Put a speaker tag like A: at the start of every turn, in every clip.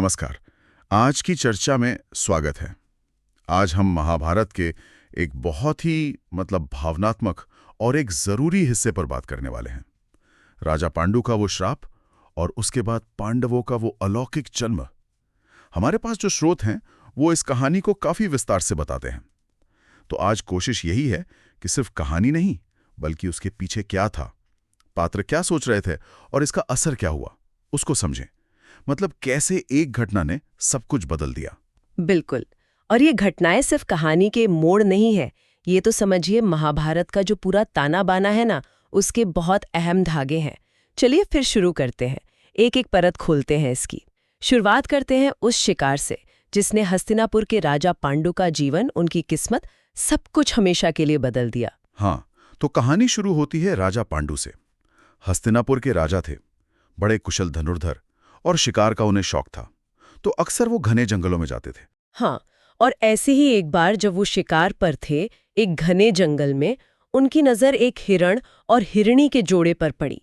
A: नमस्कार। आज की चर्चा में स्वागत है। आज हम महाभारत के एक बहुत ही भावनात्मक और एक जरूरी हिस्से पर बात करने वाले हैं। राजा पांडु का वो श्राप और उसके बाद पांडवों का वो अलौकिक जन्म। हमारे पास जो स्रोत हैं वो इस कहानी को काफी विस्तार से बताते हैं। तो आज कोशिश यही है कि सिर्फ कहानी नहीं बल्कि उसके पीछे क्या था, पात्र क्या सोच रहे थे और इसका असर क्या हुआ, उसको समझें। कैसे एक घटना ने सब कुछ बदल दिया।
B: बिल्कुल। और ये घटनाएं सिर्फ कहानी के मोड़ नहीं है, ये तो समझिए महाभारत का जो पूरा ताना बाना है ना, उसके बहुत अहम धागे हैं। चलिए फिर शुरू करते हैं, एक एक परत खोलते हैं इसकी। शुरुआत करते हैं उस शिकार से जिसने हस्तिनापुर के राजा पांडु का जीवन, उनकी किस्मत, सब कुछ हमेशा के लिए बदल दिया।
A: हाँ, तो कहानी शुरू होती है राजा पांडु से। हस्तिनापुर के राजा थे, बड़े कुशल धनुर्धर और शिकार का उन्हें शौक था, तो अक्सर वो घने जंगलों में जाते थे।
B: हाँ, और ऐसे ही एक बार जब वो शिकार पर थे, एक घने जंगल में उनकी नज़र एक हिरण और हिरणी के जोड़े पर पड़ी।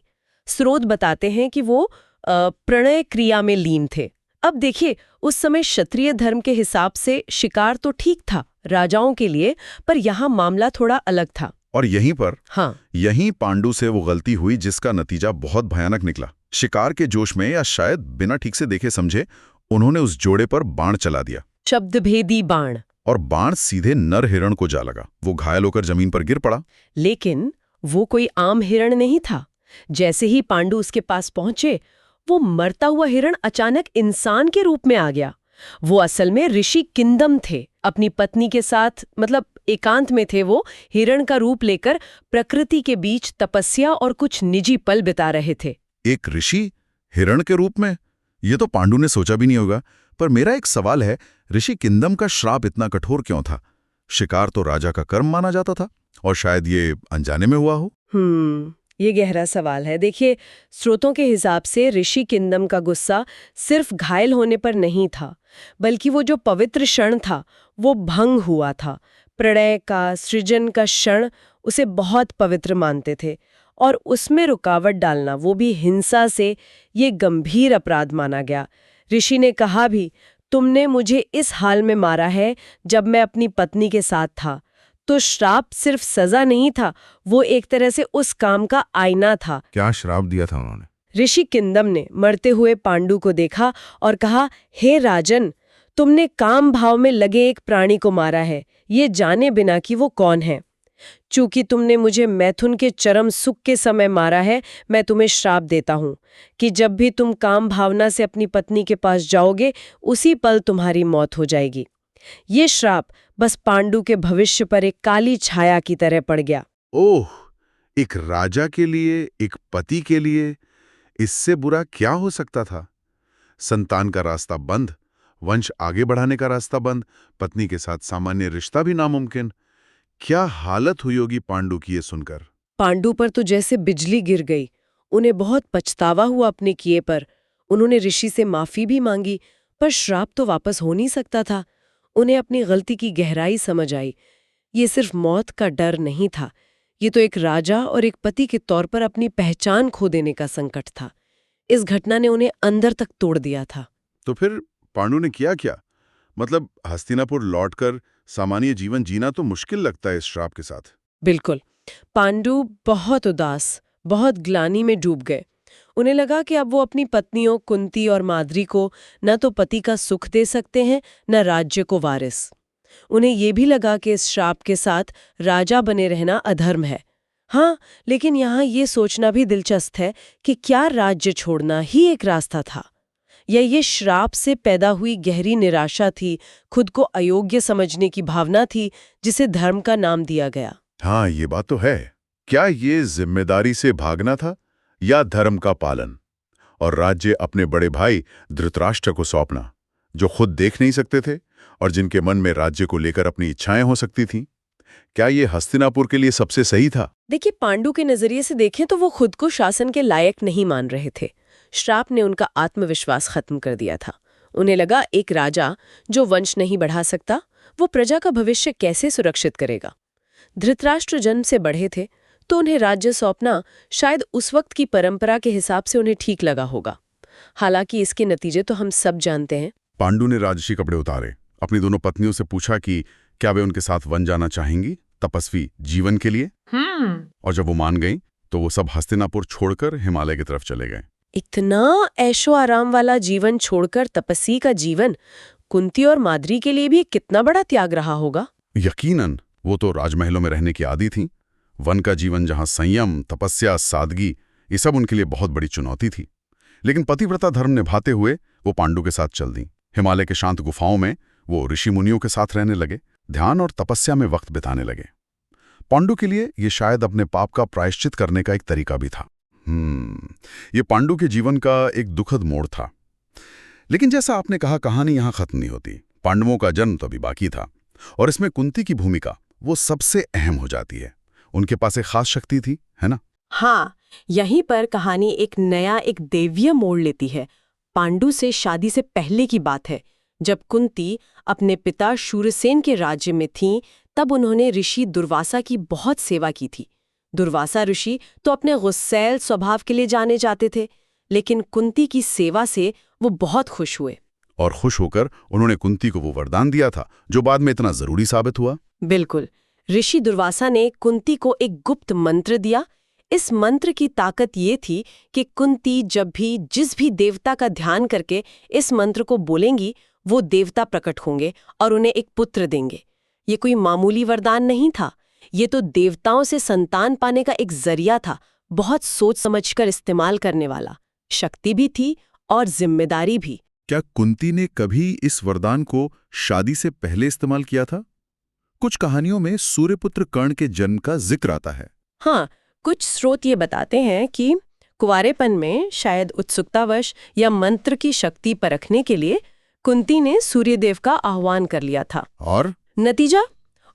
B: स्रोत बताते हैं कि वो प्रणय क्रिया में लीन थे। अब देखिए, उस समय क्षत्रिय धर्म के हिसाब से शिकार तो ठीक था राजाओं के लिए, पर यहाँ मामला थोड़ा अलग था।
A: और यहीं पांडु से वो गलती हुई जिसका नतीजा बहुत भयानक निकला। शिकार के जोश में या शायद बिना ठीक से देखे समझे उन्होंने उस जोड़े पर बाण चला दिया,
B: शब्दभेदी बाण।
A: और बाण सीधे नर हिरण को जा लगा। वो घायल होकर जमीन पर गिर पड़ा।
B: लेकिन वो कोई आम हिरण नहीं था। जैसे ही पांडु उसके पास पहुंचे, वो मरता हुआ हिरण अचानक इंसान के रूप में आ गया। वो असल में ऋषि किंदम थे, अपनी पत्नी के साथ एकांत में थे। वो हिरण का रूप लेकर प्रकृति के बीच तपस्या और कुछ निजी पल बिता रहे थे।
A: एक ऋषि हिरण के रूप में? ये तो पांडु ने सोचा भी नहीं होगा। पर मेरा एक सवाल है, ऋषि किंदम का श्राप इतना कठोर क्यों था? शिकार तो राजा का कर्म माना जाता था, और शायद ये अनजाने में हुआ हो।
B: ये गहरा सवाल है। देखिए, स्रोतों के हिसाब से ऋषि किंदम का गुस्सा सिर्फ घायल होने पर नहीं था, बल्कि वो जो पवित्र क्षण था वो भंग हुआ था। प्रणय का, सृजन का क्षण उसे बहुत पवित्र मानते थे, और उसमें रुकावट डालना, वो भी हिंसा से, ये गंभीर अपराध माना गया। ऋषि ने कहा भी, तुमने मुझे इस हाल में मारा है जब मैं अपनी पत्नी के साथ था। तो श्राप सिर्फ सजा नहीं था, वो एक तरह से उस काम का आईना था।
A: क्या श्राप दिया था उन्होंने?
B: ऋषि किंदम ने मरते हुए पांडु को देखा और कहा, हे राजन, तुमने काम भाव में लगे एक प्राणी को मारा है, ये जाने बिना कि वो कौन है। चूंकि तुमने मुझे मैथुन के चरम सुख के समय मारा है, मैं तुम्हें श्राप देता हूं कि जब भी तुम काम भावना से अपनी पत्नी के पास जाओगे, उसी पल तुम्हारी मौत हो जाएगी। ये श्राप बस पांडु के भविष्य पर एक काली छाया की तरह पड़ गया।
A: ओह, एक राजा के लिए, एक पति के लिए इससे बुरा क्या हो सकता था? संतान का रास्ता बंद, वंश आगे बढ़ाने का रास्ता बंद, पत्नी के साथ सामान्य रिश्ता भी नामुमकिन। क्या हालत हुई होगी पांडु की ये सुनकर।
B: पांडु पर तो जैसे बिजली गिर गई। उन्हें बहुत पछतावा हुआ अपने किए पर। उन्होंने ऋषि से माफी भी मांगी, पर श्राप तो वापस हो नहीं सकता था। उन्हें अपनी गलती की गहराई समझ आई। ये सिर्फ मौत का डर नहीं था, ये तो एक राजा और एक पति के तौर पर अपनी पहचान खो देने का संकट था। इस घटना ने उन्हें अंदर तक तोड़ दिया था।
A: तो फिर पांडु ने किया क्या? हस्तिनापुर लौटकर सामान्य जीवन जीना तो मुश्किल लगता है इस श्राप के साथ।
B: बिल्कुल। पांडु बहुत उदास, बहुत ग्लानि में डूब गए। उन्हें लगा कि अब वो अपनी पत्नियों कुंती और माद्री को न तो पति का सुख दे सकते हैं, न राज्य को वारिस। उन्हें ये भी लगा कि इस श्राप के साथ राजा बने रहना अधर्म है। हाँ, लेकिन यहाँ ये सोचना भी दिलचस्प है कि क्या राज्य छोड़ना ही एक रास्ता था, या ये श्राप से पैदा हुई गहरी निराशा थी, खुद को अयोग्य समझने की भावना थी, जिसे धर्म का नाम दिया गया।
A: हाँ, ये बात तो है। क्या ये जिम्मेदारी से भागना था या धर्म का पालन, और राज्य अपने बड़े भाई धृतराष्ट्र को सौंपना, जो खुद देख नहीं सकते थे और जिनके मन में राज्य को लेकर अपनी इच्छाएं हो सकती थीं? क्या ये हस्तिनापुर के लिए सबसे सही था?
B: देखिए, पांडु के नजरिए से देखें तो वो खुद को शासन के लायक नहीं मान रहे थे। श्राप ने उनका आत्मविश्वास खत्म कर दिया था। उन्हें लगा, एक राजा जो वंश नहीं बढ़ा सकता, वो प्रजा का भविष्य कैसे सुरक्षित करेगा। धृतराष्ट्र जन्म से बढ़े थे, तो उन्हें राज्य सौंपना शायद उस वक्त की परंपरा के हिसाब से उन्हें ठीक लगा होगा। हालांकि इसके नतीजे तो हम सब जानते हैं।
A: पांडु ने राजसी कपड़े उतारे, अपनी दोनों पत्नियों से पूछा कि क्या वे उनके साथ वन जाना चाहेंगी, तपस्वी जीवन के लिए। और जब वो मान गईं, तो वो सब हस्तिनापुर छोड़कर हिमालय की तरफ चले गए।
B: इतना ऐशो आराम वाला जीवन छोड़कर तपस्वी का जीवन कुंती और माद्री के लिए भी कितना बड़ा त्याग रहा होगा।
A: यकीनन, वो तो राजमहलों में रहने की आदी थी। वन का जीवन जहां संयम, तपस्या, सादगी, ये सब उनके लिए बहुत बड़ी चुनौती थी। लेकिन पतिव्रता धर्म निभाते हुए वो पांडु के साथ चल दी। हिमालय के शांत गुफाओं में वो ऋषि मुनियों के साथ रहने लगे, ध्यान और तपस्या में वक्त बिताने लगे। पांडु के लिए ये शायद अपने पाप का प्रायश्चित करने का एक तरीका भी था। ये पांडु के जीवन का एक दुखद मोड़ था। लेकिन जैसा आपने कहा, कहानी यहां खत्म नहीं होती। पांडवों का जन्म तो अभी बाकी था, और इसमें कुंती की भूमिका वो सबसे अहम हो जाती है। उनके पास एक खास शक्ति थी, है ना?
B: हाँ, यहीं पर कहानी एक दैवीय मोड़ लेती है। पांडु से शादी से पहले की बात है, जब कुंती अपने पिता शूरसेन के राज्य में थीं, तब उन्होंने ऋषि दुर्वासा की बहुत सेवा की थी। दुर्वासा ऋषि तो अपने गुस्सैल स्वभाव के लिए जाने जाते थे, लेकिन कुंती की सेवा से वो बहुत खुश हुए।
A: और खुश होकर उन्होंने कुंती को वो वरदान दिया था जो बाद में इतना जरूरी साबित हुआ।
B: बिल्कुल, ऋषि दुर्वासा ने कुंती को एक गुप्त मंत्र दिया। इस मंत्र की ताकत ये थी कि कुंती जब भी जिस भी देवता का ध्यान करके इस मंत्र को बोलेंगी, वो देवता प्रकट होंगे और उन्हें एक पुत्र देंगे। ये कोई मामूली वरदान नहीं था, ये तो देवताओं से संतान पाने का एक जरिया था, बहुत सोच समझकर इस्तेमाल करने वाला। शक्ति भी थी और जिम्मेदारी भी।
A: क्या कुंती ने कभी इस वरदान को शादी से पहले इस्तेमाल किया था? कुछ कहानियों में सूर्यपुत्र कर्ण के जन्म का जिक्र आता है।
B: हाँ, कुछ स्रोत ये बताते हैं कि कुंवारेपन में शायद उत्सुकतावश या मंत्र की शक्ति परखने के लिए कुंती ने सूर्यदेव का आह्वान कर लिया था।
A: और
B: नतीजा,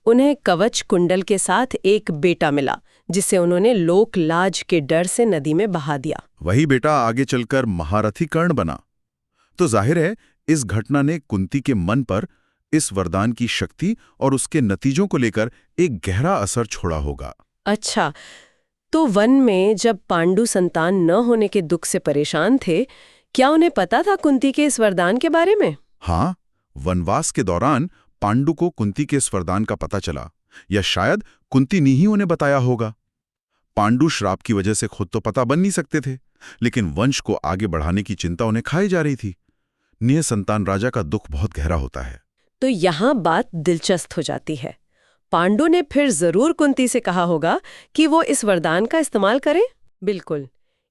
B: उन्हें कवच कुंडल के साथ एक बेटा मिला, जिसे उन्होंने लोक लाज के डर से नदी में बहा दिया।
A: वही बेटा आगे चलकर महारथी कर्ण बना। तो जाहिर है, इस घटना ने कुंती के मन पर इस वरदान की शक्ति और उसके नतीजों को लेकर एक गहरा असर छोड़ा होगा।
B: अच्छा, तो वन में जब पांडु संतान न होने के दुख से परेशान थे, क्या उन्हें पता था कुंती के इस वरदान के बारे में?
A: हाँ, वनवास के दौरान पांडु को कुंती के इस वरदान का पता चला, या शायद कुंती ने ही उन्हें बताया होगा। पांडु श्राप की वजह से खुद तो पता बन नहीं सकते थे, लेकिन वंश को आगे बढ़ाने की चिंता उन्हें खाई जा रही थी। निसंतान राजा का दुख बहुत गहरा होता है।
B: तो यहाँ बात दिलचस्प हो जाती है। पांडु ने फिर जरूर कुंती से कहा होगा कि वो इस वरदान का इस्तेमाल करें। बिल्कुल।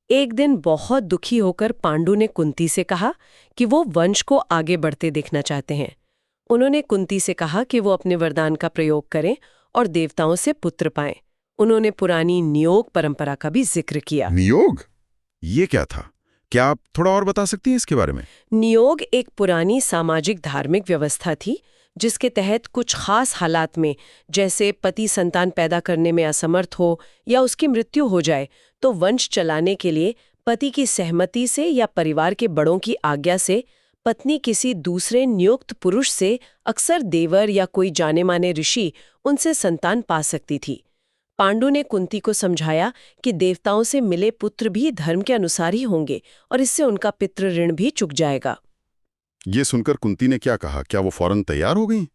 B: एक दिन बहुत दुखी होकर पांडु ने कुंती से कहा कि वो वंश को आगे बढ़ते देखना चाहते हैं। उन्होंने कुंती से कहा कि वो अपने वरदान का प्रयोग करें और देवताओं से पुत्र पाएं। उन्होंने पुरानी नियोग परंपरा का भी जिक्र किया।
A: नियोग? ये क्या था? क्या आप थोड़ा और बता सकती हैं इसके बारे में?
B: नियोग एक पुरानी सामाजिक धार्मिक व्यवस्था थी, जिसके तहत कुछ खास हालात में, जैसे पति संतान पैदा करने में असमर्थ हो या उसकी मृत्यु हो जाए, तो वंश चलाने के लिए पति की सहमति से या परिवार के बड़ों की आज्ञा से पत्नी किसी दूसरे नियुक्त पुरुष से, अक्सर देवर या कोई जाने माने ऋषि, उनसे संतान पा सकती थी। पांडु ने कुंती को समझाया कि देवताओं से मिले पुत्र भी धर्म के अनुसार ही होंगे और इससे उनका पितृ ऋण भी चुक जाएगा।
A: ये सुनकर कुंती ने क्या कहा? क्या वो फौरन तैयार हो गईं?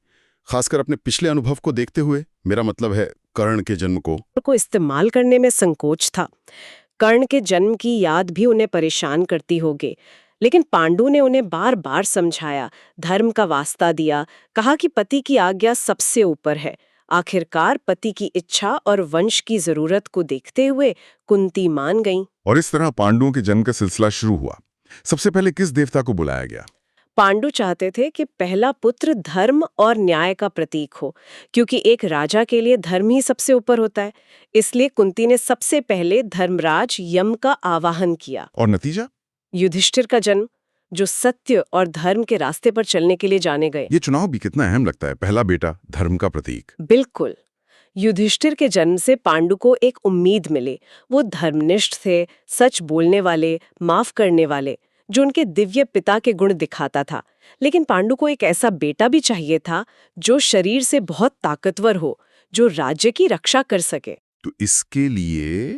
A: खासकर अपने पिछले अनुभव को देखते हुए, मेरा मतलब है कर्ण के जन्म को
B: इस्तेमाल करने में संकोच था। कर्ण के जन्म की याद भी उन्हें परेशान करती होगी, लेकिन पांडु ने उन्हें बार बार समझाया, धर्म का वास्ता दिया, कहा कि पति की आज्ञा सबसे ऊपर है। आखिरकार पति की इच्छा और वंश की जरूरत को देखते हुए कुंती मान गईं।
A: और इस तरह पांडुओं के जन्म का सिलसिला शुरू हुआ। सबसे पहले किस देवता को बुलाया गया?
B: पांडु चाहते थे कि पहला पुत्र धर्म और न्याय का प्रतीक हो, क्योंकि एक राजा के लिए धर्म ही सबसे ऊपर होता है। इसलिए कुंती ने सबसे पहले धर्मराज यम का आवाहन किया।
A: और नतीजा?
B: युधिष्ठिर का जन्म, जो सत्य और धर्म के रास्ते पर चलने के लिए जाने गए।
A: ये चुनाव भी कितना अहम लगता है, पहला बेटा धर्म का प्रतीक।
B: बिल्कुल। युधिष्ठिर के जन्म से पांडु को एक उम्मीद मिली। वो धर्मनिष्ठ थे, सच बोलने वाले, माफ करने वाले, जो उनके दिव्य पिता के गुण दिखाता था। लेकिन पांडु को एक ऐसा बेटा भी चाहिए था जो शरीर से बहुत ताकतवर हो, जो राज्य की रक्षा कर सके।
A: तो इसके लिए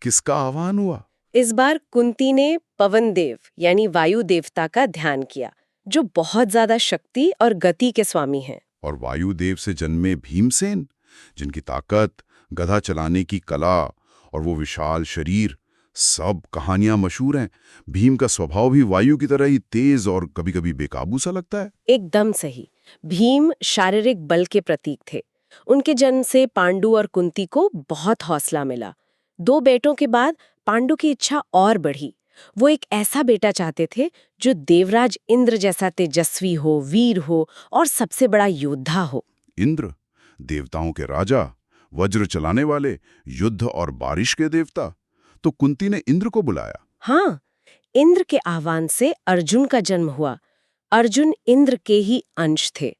A: किसका आह्वान हुआ?
B: इस बार कुंती ने पवन देव यानी वायु देवता का ध्यान किया, जो बहुत ज्यादा शक्ति और गति के स्वामी हैं।
A: और वायुदेव से जन्मे भीमसेन, जिनकी ताकत, गधा चलाने की कला और वो विशाल शरीर, सब कहानियां मशहूर हैं। भीम का स्वभाव भी वायु की तरह ही तेज और कभी-कभी बेकाबू सा लगता है।
B: एकदम सही। भीम शारीरिक बल के प्रतीक थे। उनके जन्म से पांडु और कुंती को बहुत हौसला मिला। 2 बेटों के बाद पांडु की इच्छा और बढ़ी। वो एक ऐसा बेटा चाहते थे जो देवराज इंद्र जैसा तेजस्वी हो, वीर हो और सबसे बड़ा योद्धा हो।
A: इंद्र, देवताओं के राजा, वज्र चलाने वाले, युद्ध और बारिश के देवता। तो कुंती ने इंद्र को बुलाया।
B: हाँ, इंद्र के आह्वान से अर्जुन का जन्म हुआ। अर्जुन इंद्र के ही अंश थे।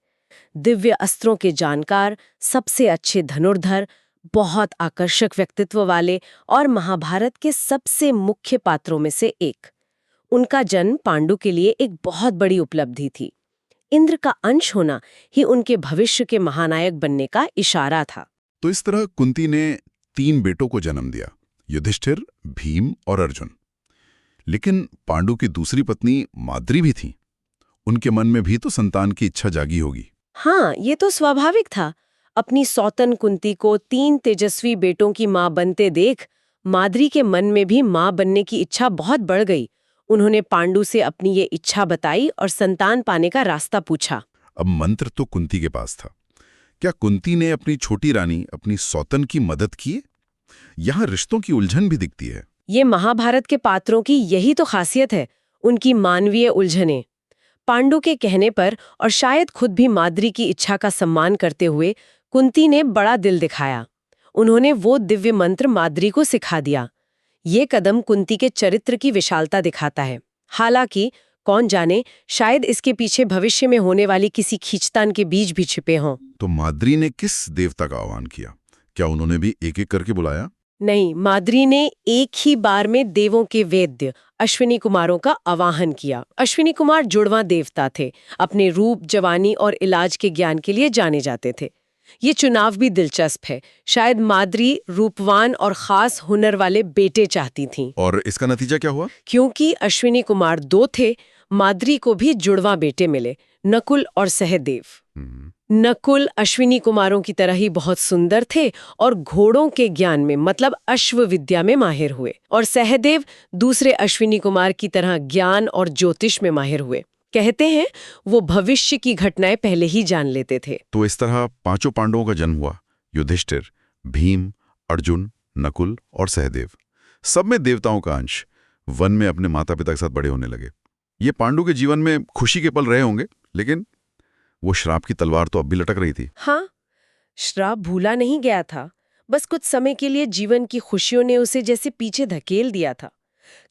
B: दिव्य अस्त्रों के जानकार, सबसे अच्छे धनुर्धर, बहुत आकर्षक व्यक्तित्व वाले और महाभारत के सबसे मुख्य पात्रों में से एक। उनका जन्म पांडु के लिए एक बहुत बड़ी उपलब्धि थी। इंद्र का अंश होना ही उनके भविष्य के महानायक बनने का इशारा था।
A: तो इस तरह कुंती ने 3 बेटों को जन्म दिया, युधिष्ठिर, भीम और अर्जुन। लेकिन पांडु की दूसरी पत्नी माद्री भी थी। उनके मन में भी तो संतान की इच्छा जागी होगी।
B: हाँ, ये तो स्वाभाविक था। अपनी सौतन कुंती को 3 तेजस्वी बेटों की मां बनते देख माद्री के मन में भी मां बनने की इच्छा बहुत बढ़ गई। उन्होंने पांडु से अपनी ये इच्छा बताई और संतान पाने का रास्ता पूछा।
A: अब मंत्र तो कुंती के पास था। क्या कुंती ने अपनी छोटी रानी, अपनी सौतन की मदद की? यहाँ रिश्तों की उलझन भी दिखती है।
B: ये महाभारत के पात्रों की यही तो खासियत है, उनकी मानवीय उलझनें। पांडु के कहने पर और शायद खुद भी माद्री की इच्छा का सम्मान करते हुए कुंती ने बड़ा दिल दिखाया। उन्होंने वो दिव्य मंत्र माद्री को सिखा दिया। ये कदम कुंती के चरित्र की विशालता दिखाता है। हालांकि कौन जाने, शायद इसके पीछे भविष्य में होने वाली किसी खींचतान के बीज भी छिपे हों।
A: तो माद्री ने किस देवता का आह्वान किया? क्या उन्होंने भी एक-एक करके बुलाया?
B: नहीं, माद्री ने एक ही बार में देवों के वेद्य अश्विनी कुमारों का आवाहन किया। अश्विनी कुमार जुड़वां देवता थे। अपने रूप, जवानी और इलाज के ज्ञान के लिए जाने जाते थे। ये चुनाव भी दिलचस्प है। शायद माद्री रूपवान और खास हुनर वाले बेटे चाहती थीं।
A: और इसका नतीजा क्या हुआ?
B: क्योंकि अश्विनी कुमार 2 थे, माद्री को भी जुड़वां बेटे मिले, नकुल और सहदेव। नकुल अश्विनी कुमारों की तरह ही बहुत सुंदर थे और घोड़ों के ज्ञान में मतलब अश्व विद्या में माहिर हुए। और सहदेव दूसरे अश्विनी कुमार की तरह ज्ञान और ज्योतिष में माहिर हुए। कहते हैं वो भविष्य की घटनाएं पहले ही जान लेते थे।
A: तो इस तरह 5 पांडवों का जन्म हुआ। युधिष्ठिर, भीम, अर्जुन, नकुल और सहदेव। सब में देवताओं का अंश। वन में अपने माता पिता के साथ बड़े होने लगे। ये पांडु के जीवन में खुशी के पल रहे होंगे, लेकिन वो श्राप की तलवार तो अब भी लटक रही थी।
B: हाँ, श्राप भूला नहीं गया था। बस कुछ समय के लिए जीवन की खुशियों ने उसे जैसे पीछे धकेल दिया था।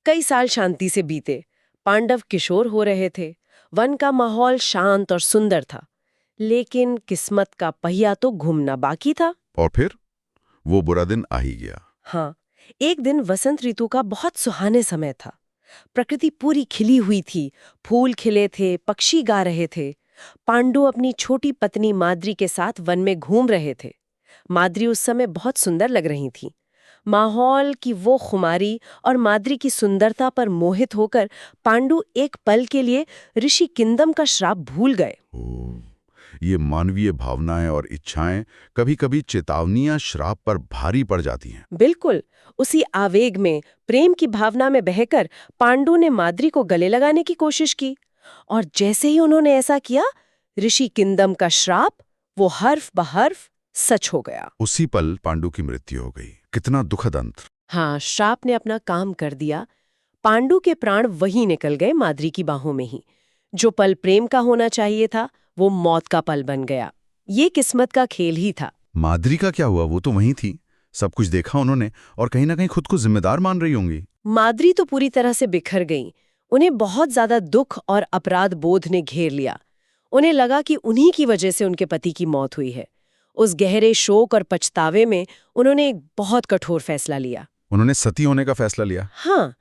B: कई साल शांति से बीते। पांडव किशोर हो रहे थे। वन का माहौल शांत और सुंदर था। लेकिन किस्मत का पहिया तो घूमना बाकी था।
A: और फिर वो बुरा दिन आ ही गया।
B: हाँ, एक दिन वसंत ऋतु का बहुत सुहाने समय था। प्रकृति पूरी खिली हुई थी। फूल खिले थे, पक्षी गा रहे थे। पांडु अपनी छोटी पत्नी माद्री के साथ वन में घूम रहे थे। माद्री उस समय बहुत सुंदर लग रही थी। माहौल की वो खुमारी और माद्री की सुंदरता पर मोहित होकर पांडु एक पल के लिए ऋषि किंदम का श्राप भूल गए।
A: ये मानवीय भावनाएं और इच्छाएं कभी-कभी चेतावनियां श्राप पर भारी पड़ जाती हैं।
B: बिल्कुल, उसी आवेग में, प्रेम की भावना में बहकर पांडु ने माद्री को गले लगाने की कोशिश की। और जैसे ही उन्होंने ऐसा किया, ऋषि किंदम का श्राप वो हर्फ बहर्फ सच हो गया।
A: उसी पल पांडु की मृत्यु हो गई। कितना दुखद अंत।
B: हाँ, श्राप ने अपना काम कर दिया। पांडु के प्राण वहीं निकल गए, माद्री की बाहों में ही। जो पल प्रेम का होना चाहिए था, वो मौत का पल बन गया। ये किस्मत का खेल ही था।
A: माद्री का क्या हुआ? वो तो वहीं थी, सब कुछ देखा उन्होंने और कहीं ना कहीं खुद को जिम्मेदार मान रही होंगी।
B: माद्री तो पूरी तरह से बिखर गई। उन्हें बहुत ज्यादा दुख और अपराध बोध ने घेर लिया। उन्हें लगा कि उन्हीं की वजह से उनके पति की मौत हुई है। उस गहरे शोक और पछतावे में उन्होंने एक बहुत कठोर फैसला लिया।
A: उन्होंने सती होने का फैसला लिया।
B: हाँ,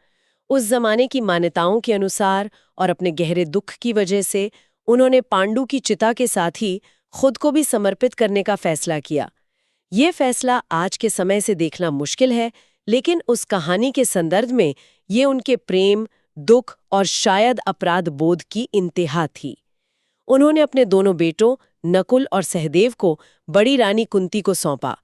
B: उस जमाने की मान्यताओं के अनुसार और अपने गहरे दुख की वजह से उन्होंने पांडु की चिता के साथ ही खुद को भी समर्पित करने का फैसला किया। ये फैसला आज के समय से देखना मुश्किल है, लेकिन उस कहानी के संदर्भ में ये उनके प्रेम, दुख और शायद अपराध बोध की इंतहा थी। उन्होंने अपने दोनों बेटों नकुल और सहदेव को बड़ी रानी कुंती को सौंपा,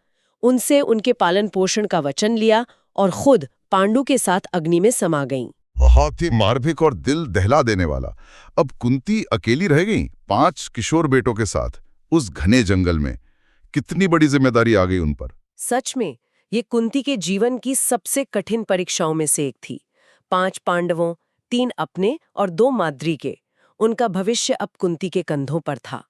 B: उनसे उनके पालन पोषण का वचन लिया और खुद पांडु के साथ अग्नि में समा गईं।
A: बहुत ही मार्मिक और दिल दहला देने वाला। अब कुंती अकेली रह गईं 5 किशोर बेटों के साथ उस घने जंगल में। कितनी बड़ी जिम्मेदारी आ गई उन पर।
B: सच में ये कुंती के जीवन की सबसे कठिन परीक्षाओं में से एक थी। 5 पांडवों, 3 अपने और 2 माद्री के, उनका भविष्य अब कुंती के कंधों पर था।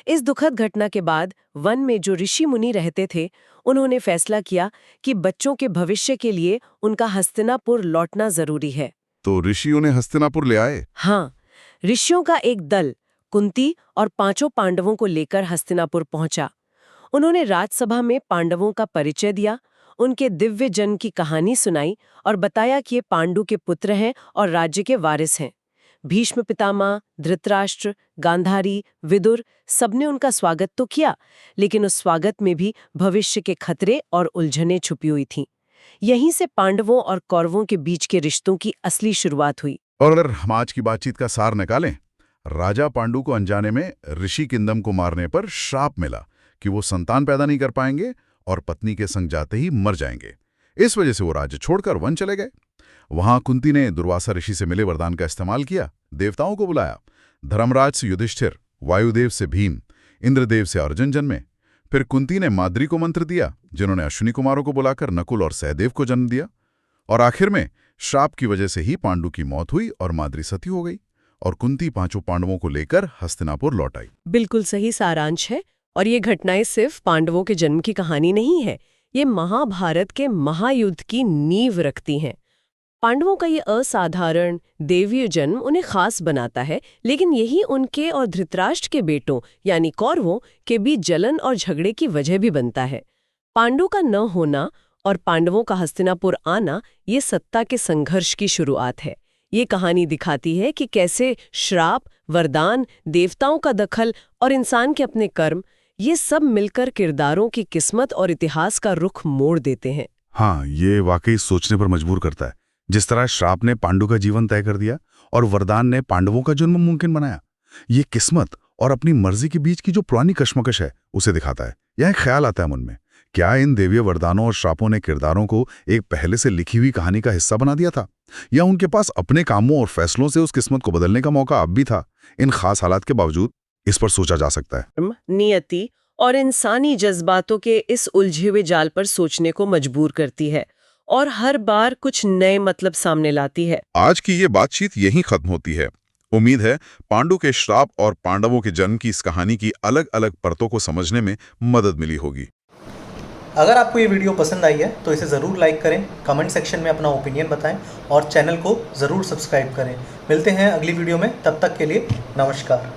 B: इस दुखद घटना के बाद वन में जो ऋषि मुनि रहते थे, उन्होंने फैसला किया कि बच्चों के भविष्य के लिए उनका हस्तिनापुर लौटना जरूरी है।
A: तो ऋषि उन्हें हस्तिनापुर ले आए।
B: हाँ, ऋषियों का एक दल कुंती और 5 पांडवों को लेकर हस्तिनापुर पहुंचा। उन्होंने राजसभा में पांडवों का परिचय दिया, उनके दिव्य जन्म की कहानी सुनाई और बताया कि ये पांडु के पुत्र हैं और राज्य के वारिस हैं। भीष्म पितामह, धृतराष्ट्र, गांधारी, विदुर सबने उनका स्वागत तो किया, लेकिन उस स्वागत में भी भविष्य के खतरे और उलझनें छुपी हुई थीं। यहीं से पांडवों और कौरवों के बीच के रिश्तों की असली शुरुआत हुई।
A: और अगर हम आज की बातचीत का सार निकालें, राजा पांडु को अनजाने में ऋषि किंदम को मारने पर श्राप मिला कि वो संतान पैदा नहीं कर पाएंगे और पत्नी के संग जाते ही मर जाएंगे। इस वजह से वो राज्य छोड़कर वन चले गए। वहां कुंती ने दुर्वासा ऋषि से मिले वरदान का इस्तेमाल किया, देवताओं को बुलाया। धर्मराज से युधिष्ठिर, वायुदेव से भीम, इंद्रदेव से अर्जुन जन्मे। फिर कुंती ने माद्री को मंत्र दिया, जिन्होंने अश्विनी कुमारों को बुलाकर नकुल और सहदेव को जन्म दिया। और आखिर में श्राप की वजह से ही पांडु की मौत हुई और माद्री सती हो गई और कुंती 5 पांडवों को लेकर हस्तिनापुर लौट आई।
B: बिल्कुल सही सारांश है। और ये घटनाएं सिर्फ पांडवों के जन्म की कहानी नहीं है, ये महाभारत के महायुद्ध की नींव रखती हैं। पांडवों का ये असाधारण देवीय जन्म उन्हें खास बनाता है, लेकिन यही उनके और धृतराष्ट्र के बेटों यानी कौरवों के बीच जलन और झगड़े की वजह भी बनता है। पांडु का न होना और पांडवों का हस्तिनापुर आना ये सत्ता के संघर्ष की शुरुआत है। ये कहानी दिखाती है कि कैसे श्राप, वरदान, देवताओं का दखल और इंसान के अपने कर्म, ये सब मिलकर किरदारों की किस्मत और इतिहास का रुख मोड़ देते हैं।
A: हाँ, ये वाकई सोचने पर मजबूर करता है। जिस तरह श्राप ने पांडु का जीवन तय कर दिया और वरदान ने पांडवों का जन्म मुमकिन बनाया, ये किस्मत और अपनी मर्जी के बीच की जो पुरानी कश्मकश है उसे दिखाता है। यह एक ख्याल आता है मन में, क्या इन देवीय वरदानों और श्रापों ने किरदारों को एक पहले से लिखी हुई कहानी का हिस्सा बना दिया था, या उनके पास अपने कामों और फैसलों से उस किस्मत को बदलने का मौका अब भी था? इन खास हालात के बावजूद इस पर सोचा जा सकता है।
B: नियति और इंसानी जज्बातों के इस उलझे हुए जाल पर सोचने को मजबूर करती है और हर बार कुछ नए मतलब सामने लाती है।
A: आज की ये बातचीत यहीं खत्म होती है। उम्मीद है पांडु के श्राप और पांडवों के जन्म की इस कहानी की अलग अलग परतों को समझने में मदद मिली होगी।
C: अगर आपको ये वीडियो पसंद आई है तो इसे ज़रूर लाइक करें, कमेंट सेक्शन में अपना ओपिनियन बताएं और चैनल को ज़रूर सब्सक्राइब करें। मिलते हैं अगली वीडियो में, तब तक के लिए नमस्कार।